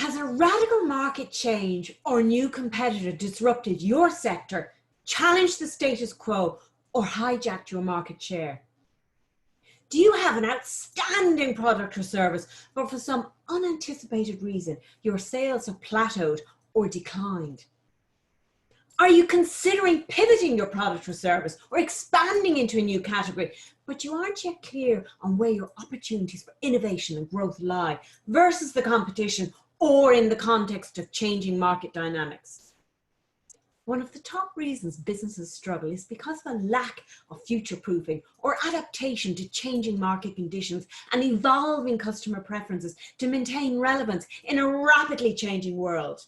Has a radical market change or new competitor disrupted your sector, challenged the status quo, or hijacked your market share? Do you have an outstanding product or service, but for some unanticipated reason, your sales have plateaued or declined? Are you considering pivoting your product or service or expanding into a new category, but you aren't yet clear on where your opportunities for innovation and growth lie versus the competition or in the context of changing market dynamics? One of the top reasons businesses struggle is because of a lack of future-proofing or adaptation to changing market conditions and evolving customer preferences to maintain relevance in a rapidly changing world.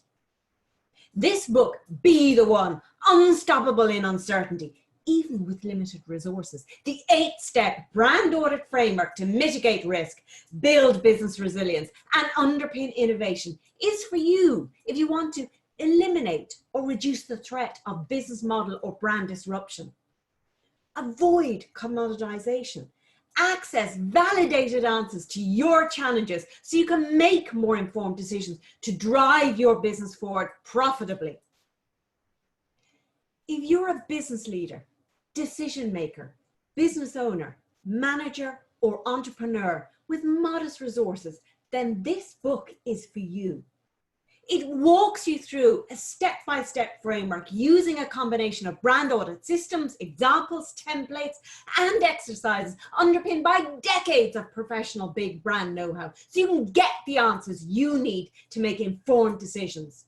This book, Be the One, Unstoppable in Uncertainty, even with limited resources, the 8-step brand audit framework to mitigate risk, build business resilience, and underpin innovation, is for you if you want to eliminate or reduce the threat of business model or brand disruption. Avoid commoditization. Access validated answers to your challenges so you can make more informed decisions to drive your business forward profitably. If you're a business leader, decision maker, business owner, manager, or entrepreneur with modest resources, then this book is for you. It walks you through a step-by-step framework using a combination of brand audit systems, examples, templates, and exercises underpinned by decades of professional big brand know-how, so you can get the answers you need to make informed decisions.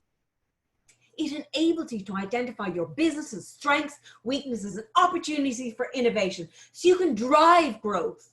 It enables you to identify your business's strengths, weaknesses, and opportunities for innovation so you can drive growth.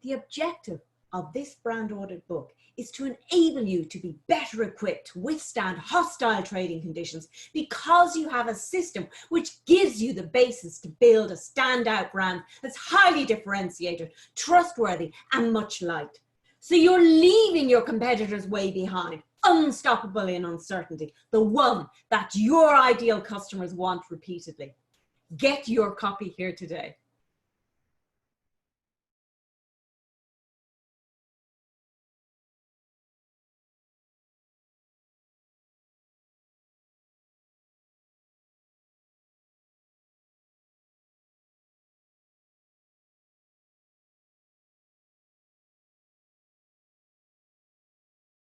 The objective of this brand audit book is to enable you to be better equipped to withstand hostile trading conditions because you have a system which gives you the basis to build a standout brand that's highly differentiated, trustworthy, and much liked. So you're leaving your competitors way behind, unstoppable in uncertainty, the one that your ideal customers want repeatedly. Get your copy here today.